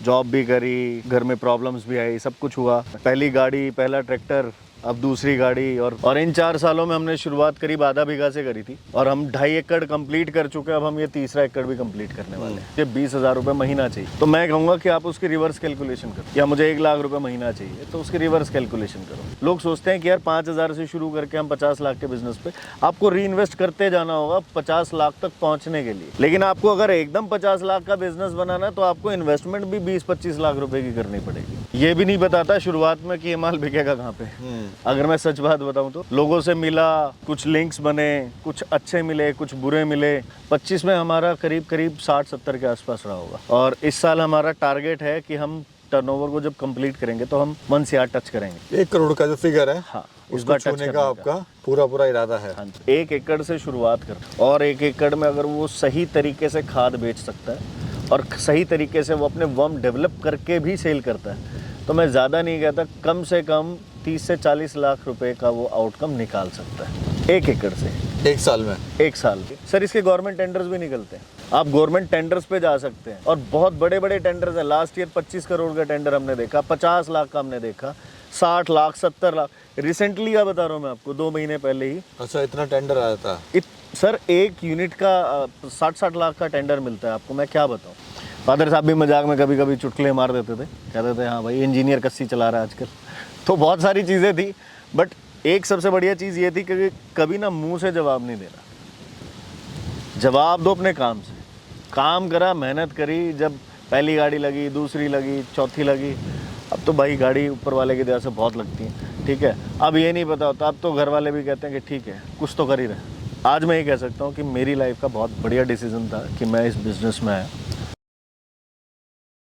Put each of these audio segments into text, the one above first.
Job भी करी, घर में प्रॉब्लम्स भी आई, सब कुछ हुआ। पहली गाड़ी, पहला ट्रैक्टर, अब दूसरी गाड़ी, और इन 4 सालों में हमने शुरुआत करीब आधा बीघा से करी थी और हम 2.5 एकड़ कंप्लीट कर चुके हैं। अब हम ये तीसरा एकड़ भी कंप्लीट करने वाले हैं। ये 20,000 रुपये महीना चाहिए, तो मैं कहूँगा कि आप उसकी रिवर्स कैलकुलेशन करो। या मुझे 1 लाख रुपये महीना चाहिए, तो उसकी रिवर्स कैलकुलेशन करो। लोग सोचते हैं कि यार 5,000 से शुरू करके हम 50 लाख के बिजनेस पे, आपको री इन्वेस्ट करते जाना होगा 50 लाख तक पहुँचने के लिए। लेकिन आपको अगर एकदम 50 लाख का बिजनेस बनाना है तो आपको इन्वेस्टमेंट भी 20-25 लाख रुपए की करनी पड़ेगी। ये भी नहीं बताता शुरुआत में कि ये माल बिकेगा कहाँ पे। अगर मैं सच बात बताऊं तो लोगों से मिला, कुछ लिंक्स बने, कुछ अच्छे मिले, कुछ बुरे मिले। 25 में हमारा करीब 60-70 के आसपास रहा होगा। और इस साल हमारा टारगेट है कि हम टर्नओवर को जब कंप्लीट करेंगे तो हम 1 CR टच करेंगे। 1 करोड़ का जो फिगर है, हाँ, उसको छूने का आपका पूरा इरादा है। हाँ, 1 एकड़ से शुरुआत कर, और 1 एकड़ में अगर वो सही तरीके से खाद बेच सकता है और सही तरीके से वो अपने वर्म डेवलप करके भी सेल करता है, तो मैं ज़्यादा नहीं कहता, कम से कम 30 से 40 लाख रुपए का वो आउटकम निकाल सकता है 1 एकड़ से। 1 साल में? 1 साल। सर, इसके गवर्नमेंट टेंडर्स भी निकलते हैं, आप गवर्नमेंट टेंडर्स पे जा सकते हैं और बहुत बड़े बड़े टेंडर्स हैं। लास्ट ईयर 25 करोड़ का टेंडर हमने देखा, 50 लाख का हमने देखा, 60 लाख, 70 लाख। रिसेंटली का बता रहा हूँ मैं आपको, 2 महीने पहले ही। अच्छा, इतना टेंडर आया था? सर, 1 यूनिट का 60-60 लाख का टेंडर मिलता है आपको, मैं क्या बताऊँ। फादर साहब भी मजाक में कभी कभी चुटकुले मार देते थे, कहते थे हाँ भाई इंजीनियर कस्सी चला रहा है आजकल। तो बहुत सारी चीज़ें थी, बट एक सबसे बढ़िया चीज़ ये थी कि कभी ना मुंह से जवाब नहीं देना, जवाब दो अपने काम से। काम करा, मेहनत करी, जब पहली गाड़ी लगी, दूसरी लगी, चौथी लगी, अब तो भाई गाड़ी ऊपर वाले की दया से बहुत लगती है, ठीक है। अब ये नहीं पता होता, अब तो घर वाले भी कहते हैं कि ठीक है कुछ तो कर ही रहे। आज मैं ये कह सकता हूँ कि मेरी लाइफ का बहुत बढ़िया डिसीजन था कि मैं इस बिज़नेस में आया।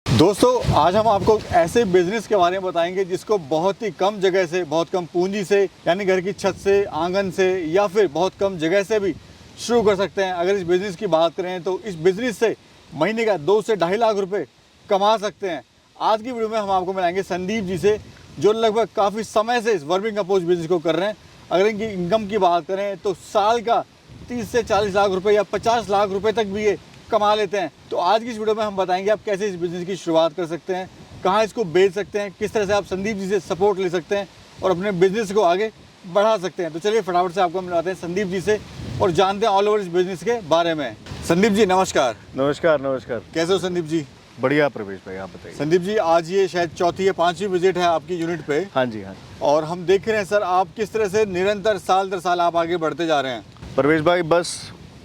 दोस्तों, आज हम आपको ऐसे बिजनेस के बारे में बताएंगे जिसको बहुत ही कम जगह से, बहुत कम पूंजी से, यानी घर की छत से, आंगन से, या फिर बहुत कम जगह से भी शुरू कर सकते हैं। अगर इस बिज़नेस की बात करें तो इस बिज़नेस से महीने का 2 से 2.5 लाख रुपए कमा सकते हैं। आज की वीडियो में हम आपको मिलाएंगे संदीप जी से, जो लगभग काफ़ी समय से इस वर्मी कंपोस्ट बिजनेस को कर रहे हैं। अगर इनकी इनकम की बात करें तो साल का 30 से 40 लाख रुपये या 50 लाख रुपये तक भी ये कमा लेते हैं। तो आज की इस वीडियो में हम बताएंगे आप कैसे इस बिज़नेस की शुरुआत कर सकते हैं, कहाँ इसको बेच सकते हैं, किस तरह से आप संदीप जी से सपोर्ट ले सकते हैं और अपने बिजनेस को आगे बढ़ा सकते हैं। तो चलिए फटाफट से आपको मिलाते हैं संदीप जी से और जानते हैं ऑल ओवर इस बिजनेस के बारे में। संदीप जी नमस्कार। नमस्कार। नमस्कार। कैसे हो संदीप जी? बढ़िया प्रवेश भाई, आप बताइए। संदीप जी, आज ये शायद 4थी या 5वीं विजिट है आपकी यूनिट पे। हाँ जी, हाँ। और हम देख रहे हैं सर, आप किस तरह से निरंतर साल दर साल आप आगे बढ़ते जा रहे हैं। प्रवेश भाई, बस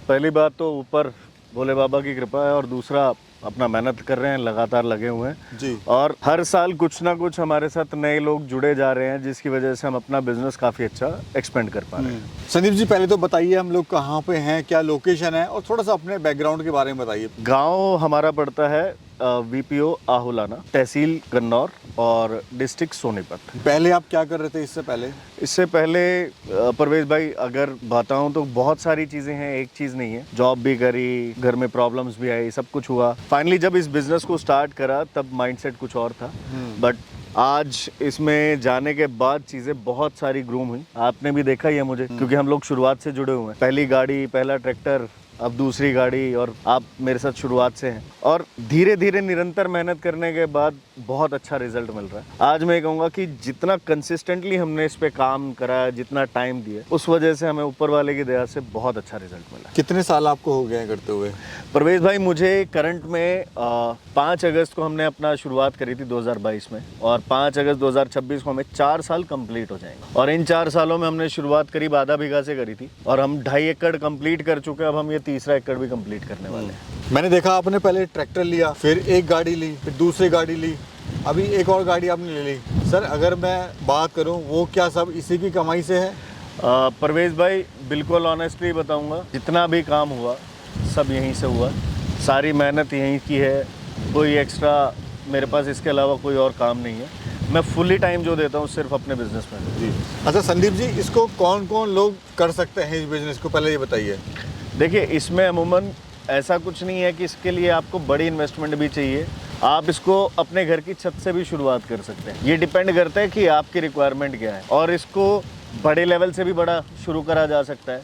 पहली बात तो ऊपर भोले बाबा की कृपा है और दूसरा अपना मेहनत कर रहे हैं, लगातार लगे हुए हैं जी। और हर साल कुछ ना कुछ हमारे साथ नए लोग जुड़े जा रहे हैं, जिसकी वजह से हम अपना बिजनेस काफ़ी अच्छा एक्सपेंड कर पा रहे हैं। संदीप जी, पहले तो बताइए हम लोग कहाँ पे हैं, क्या लोकेशन है, और थोड़ा सा अपने बैकग्राउंड के बारे में बताइए। गांव हमारा पड़ता है VPO आहुलाना, तहसील गन्नौर और डिस्ट्रिक्ट सोनीपत। पहले आप क्या कर रहे थे इससे पहले? इससे पहले परवेज भाई अगर बताऊं तो बहुत सारी चीज़ें हैं, एक चीज़ नहीं है। जॉब भी करी, घर में प्रॉब्लम्स भी आई, सब कुछ हुआ। फाइनली जब इस बिज़नेस को स्टार्ट करा तब माइंडसेट कुछ और था, बट आज इसमें जाने के बाद चीज़ें बहुत सारी ग्रूम हुई। आपने भी देखा ही है मुझे, क्योंकि हम लोग शुरुआत से जुड़े हुए हैं। पहली गाड़ी, पहला ट्रैक्टर, अब दूसरी गाड़ी, और आप मेरे साथ शुरुआत से हैं और धीरे धीरे निरंतर मेहनत करने के बाद बहुत अच्छा रिजल्ट मिल रहा है। आज मैं कहूँगा कि जितना कंसिस्टेंटली हमने इस पे काम करा, जितना टाइम दिया, उस वजह से हमें ऊपर वाले की दया से बहुत अच्छा रिजल्ट मिला। कितने साल आपको हो गए हैं करते हुए? परवेज भाई, मुझे करंट में 5 अगस्त को हमने अपना शुरुआत करी थी 2022 में, और 5 अगस्त 2026 को हमें 4 साल कंप्लीट हो जाएंगे। और इन 4 सालों में हमने शुरुआत करीब आधा बीघा से करी थी और हम 2.5 एकड़ कंप्लीट कर चुके हैं। अब हम ये तीसरा एकड़ भी कंप्लीट करने वाले हैं। मैंने देखा आपने पहले ट्रैक्टर लिया, फिर एक गाड़ी ली, फिर दूसरी गाड़ी ली, अभी एक और गाड़ी आपने ले ली। सर, अगर मैं बात करूं, वो क्या सब इसी की कमाई से है? परवेज भाई, बिल्कुल ऑनेस्टली बताऊंगा, जितना भी काम हुआ सब यहीं से हुआ, सारी मेहनत यहीं की है। कोई एक्स्ट्रा मेरे पास इसके अलावा कोई और काम नहीं है। मैं फुली टाइम जो देता हूँ सिर्फ अपने बिजनेस में। जी। अच्छा संदीप जी, इसको कौन कौन लोग कर सकते हैं इस बिजनेस को, पहले ये बताइए। देखिए, इसमें अमूमन ऐसा कुछ नहीं है कि इसके लिए आपको बड़ी इन्वेस्टमेंट भी चाहिए। आप इसको अपने घर की छत से भी शुरुआत कर सकते हैं। ये डिपेंड करता है कि आपकी रिक्वायरमेंट क्या है, और इसको बड़े लेवल से भी बड़ा शुरू करा जा सकता है।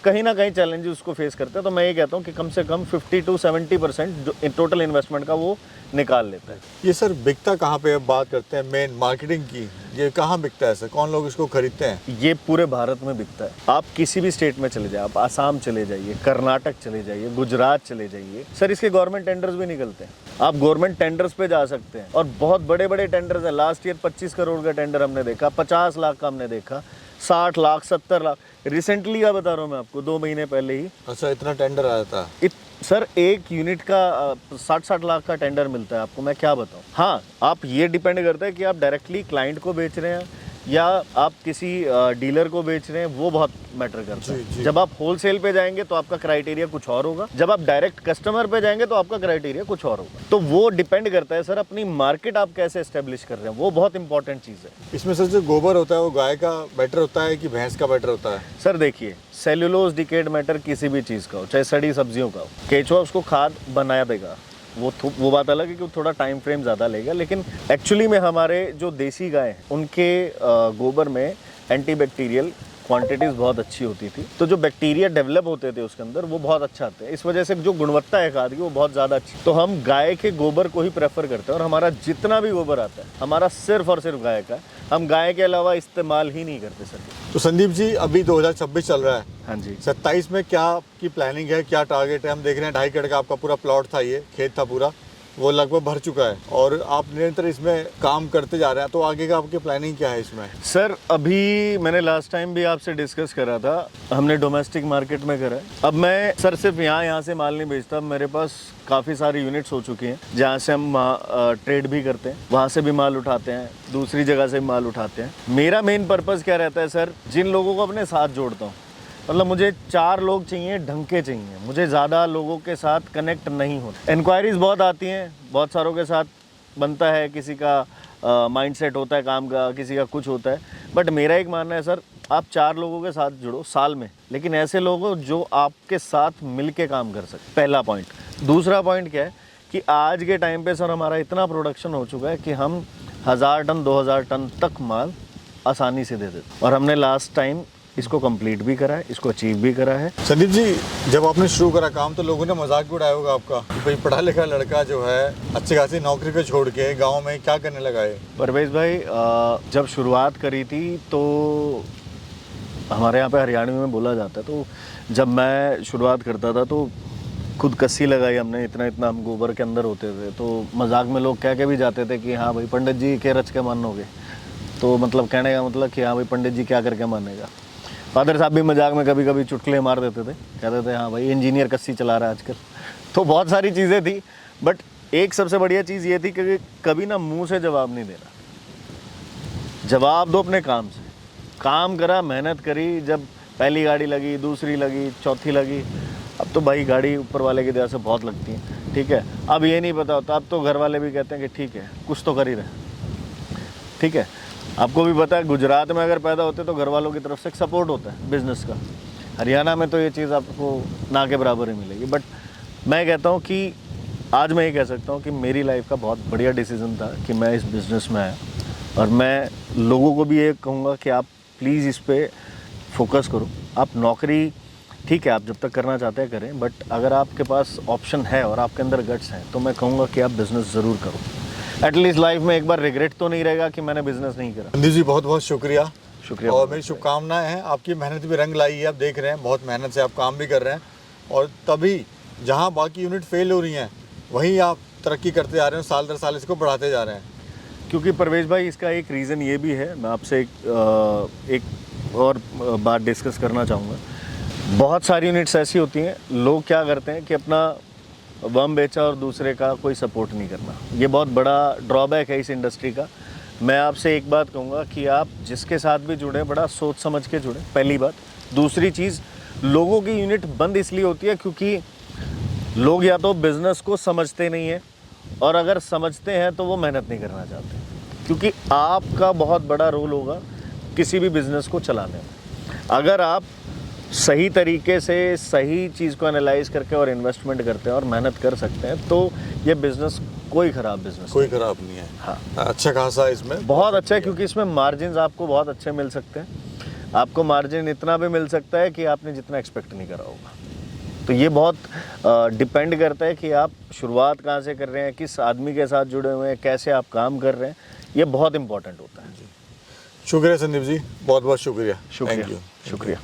कहीं ना कहीं चैलेंजेस उसको फेस करते हैं। तो मैं ये कहता हूँ कि कम से कम 50 to 70% जो टोटल इन्वेस्टमेंट का वो निकाल लेता है। ये सर बिकता कहाँ पे, अब बात करते हैं मेन मार्केटिंग की, ये कहाँ बिकता है सर, कौन लोग इसको खरीदते हैं? ये पूरे भारत में बिकता है। आप किसी भी स्टेट में चले जाए, आप आसाम चले जाइए, कर्नाटक चले जाइए, गुजरात चले जाइए, सर इसके गवर्नमेंट टेंडर्स भी निकलते हैं। आप गवर्नमेंट टेंडर्स पे जा सकते हैं और बहुत बड़े बड़े टेंडर्स हैं। लास्ट ईयर 25 करोड़ का टेंडर हमने देखा, 50 लाख का हमने देखा, 60 लाख, 70 लाख। रिसेंटली का बता रहा हूँ मैं आपको, 2 महीने पहले ही। अच्छा, इतना टेंडर आया था? सर एक यूनिट का 60-60 लाख का टेंडर मिलता है आपको, मैं क्या बताऊँ। हाँ, आप ये डिपेंड करता है कि आप डायरेक्टली क्लाइंट को बेच रहे हैं या आप किसी डीलर को बेच रहे हैं, वो बहुत मैटर करता है। जब आप होलसेल पे जाएंगे तो आपका क्राइटेरिया कुछ और होगा, जब आप डायरेक्ट कस्टमर पे जाएंगे तो आपका क्राइटेरिया कुछ और होगा। तो वो डिपेंड करता है सर, अपनी मार्केट आप कैसे एस्टेब्लिश कर रहे हैं, वो बहुत इंपॉर्टेंट चीज़ है। इसमें सर जो गोबर होता है वो गाय का बेटर होता है कि भैंस का बेटर होता है? सर देखिए, सेल्यूलोज डिकेड मैटर किसी भी चीज़ का हो, चाहे सड़ी सब्जियों का हो, केचुआ उसको खाद बना देगा। वो बात अलग है कि वो थोड़ा टाइम फ्रेम ज़्यादा लेगा, लेकिन एक्चुअली में हमारे जो देसी गाय हैं उनके गोबर में एंटीबैक्टीरियल क्वांटिटीज़ बहुत अच्छी होती थी। तो जो बैक्टीरिया डेवलप होते थे उसके अंदर वो बहुत अच्छा आते हैं। इस वजह से जो गुणवत्ता है खाद की वो बहुत ज़्यादा अच्छी। तो हम गाय के गोबर को ही प्रेफर करते हैं और हमारा जितना भी गोबर आता है हमारा सिर्फ और सिर्फ गाय का। हम गाय के अलावा इस्तेमाल ही नहीं करते सर। तो संदीप जी, अभी 2026 चल रहा है, हाँ जी, 27 में क्या आपकी प्लानिंग है, क्या टारगेट है? हम देख रहे हैं 2.5 एकड़ का आपका पूरा प्लॉट था, ये खेत था पूरा, वो लगभग भर चुका है और आप निरंतर इसमें काम करते जा रहे हैं। तो आगे का आपकी प्लानिंग क्या है इसमें? सर अभी मैंने लास्ट टाइम भी आपसे डिस्कस करा था, हमने डोमेस्टिक मार्केट में करा है। अब मैं सर सिर्फ यहाँ से माल नहीं बेचता, मेरे पास काफ़ी सारी यूनिट्स हो चुकी हैं जहाँ से हम ट्रेड भी करते हैं, वहाँ से भी माल उठाते हैं, दूसरी जगह से भी माल उठाते हैं। मेरा मेन पर्पज़ क्या रहता है सर, जिन लोगों को अपने साथ जोड़ता हूँ, मतलब मुझे 4 लोग चाहिए, ढंग के चाहिए, मुझे ज़्यादा लोगों के साथ कनेक्ट नहीं होता। इंक्वायरीज़ बहुत आती हैं, बहुत सारों के साथ बनता है, किसी का माइंडसेट होता है काम का, किसी का कुछ होता है, बट मेरा एक मानना है सर, आप 4 लोगों के साथ जुड़ो साल में, लेकिन ऐसे लोग हो जो आपके साथ मिल के काम कर सके। पहला पॉइंट। दूसरा पॉइंट क्या है कि आज के टाइम पे सर हमारा इतना प्रोडक्शन हो चुका है कि हम 1000 टन 2000 टन तक माल आसानी से दे देते, और हमने लास्ट टाइम इसको कंप्लीट भी करा है, इसको अचीव भी करा है। संदीप जी, जब आपने शुरू करा काम तो लोगों ने मजाक भी उड़ाया होगा आपका कि भाई पढ़ा लिखा लड़का जो है अच्छी खासी नौकरी को छोड़ के गांव में क्या करने लगा है? परवेज भाई, जब शुरुआत करी थी तो हमारे यहाँ पे हरियाणवी में बोला जाता है, तो जब मैं शुरुआत करता था तो खुद कस्सी लगाई हमने, इतना इतना हम गोबर के अंदर होते थे, तो मजाक में लोग कह के भी जाते थे कि हाँ भाई पंडित जी के रच के मानोगे। तो मतलब कहने का मतलब कि हाँ भाई पंडित जी क्या करके मानेगा। फादर साहब भी मजाक में कभी कभी चुटकुले मार देते थे, कहते थे हाँ भाई इंजीनियर कस्सी चला रहा है आजकल। तो बहुत सारी चीज़ें थी, बट एक सबसे बढ़िया चीज़ ये थी कि कभी ना मुंह से जवाब नहीं देना, जवाब दो अपने काम से। काम करा, मेहनत करी, जब पहली गाड़ी लगी, दूसरी लगी, चौथी लगी, अब तो भाई गाड़ी ऊपर वाले की दया से बहुत लगती है, ठीक है। अब ये नहीं पता होता, अब तो घर वाले भी कहते हैं कि ठीक है कुछ तो कर ही रहे, ठीक है। आपको भी पता है गुजरात में अगर पैदा होते तो घर वालों की तरफ से एक सपोर्ट होता है बिज़नेस का। हरियाणा में तो ये चीज़ आपको ना के बराबर ही मिलेगी। बट मैं कहता हूँ कि आज मैं ये कह सकता हूँ कि मेरी लाइफ का बहुत बढ़िया डिसीज़न था कि मैं इस बिज़नेस में आया, और मैं लोगों को भी ये कहूँगा कि आप प्लीज़ इस पर फोकस करो। आप नौकरी ठीक है, आप जब तक करना चाहते हैं करें, बट अगर आपके पास ऑप्शन है और आपके अंदर गट्स हैं तो मैं कहूँगा कि आप बिज़नेस ज़रूर करो। एटलीस्ट लाइफ में एक बार रिग्रेट तो नहीं रहेगा कि मैंने बिजनेस नहीं करा। संदीप जी, बहुत बहुत शुक्रिया। शुक्रिया। और मेरी शुभकामनाएं हैं, आपकी मेहनत भी रंग लाई है, आप देख रहे हैं बहुत मेहनत से आप काम भी कर रहे हैं, और तभी जहां बाकी यूनिट फेल हो रही हैं वहीं आप तरक्की करते जा रहे हैं, साल दर साल इसको बढ़ाते जा रहे हैं। क्योंकि परवेज भाई इसका एक रीज़न ये भी है, मैं आपसे एक और बात डिस्कस करना चाहूँगा। बहुत सारी यूनिट्स ऐसी होती हैं, लोग क्या करते हैं कि अपना वम बेचा और दूसरे का कोई सपोर्ट नहीं करना। ये बहुत बड़ा ड्रॉबैक है इस इंडस्ट्री का। मैं आपसे एक बात कहूँगा कि आप जिसके साथ भी जुड़े बड़ा सोच समझ के जुड़े, पहली बात। दूसरी चीज़, लोगों की यूनिट बंद इसलिए होती है क्योंकि लोग या तो बिज़नेस को समझते नहीं हैं, और अगर समझते हैं तो वो मेहनत नहीं करना चाहते, क्योंकि आपका बहुत बड़ा रोल होगा किसी भी बिज़नेस को चलाने में। अगर आप सही तरीके से सही चीज़ को एनालाइज करके और इन्वेस्टमेंट करते हैं और मेहनत कर सकते हैं तो ये बिज़नेस कोई ख़राब बिज़नेस कोई ख़राब नहीं है। हाँ, अच्छा खासा इसमें बहुत अच्छा है, क्योंकि इसमें मार्जिन्स आपको बहुत अच्छे मिल सकते हैं। आपको मार्जिन इतना भी मिल सकता है कि आपने जितना एक्सपेक्ट नहीं करा होगा। तो ये बहुत डिपेंड करता है कि आप शुरुआत कहाँ से कर रहे हैं, किस आदमी के साथ जुड़े हुए हैं, कैसे आप काम कर रहे हैं, ये बहुत इंपॉर्टेंट होता है। शुक्रिया संदीप जी, बहुत बहुत शुक्रिया। शुक्रिया Thank you. शुक्रिया।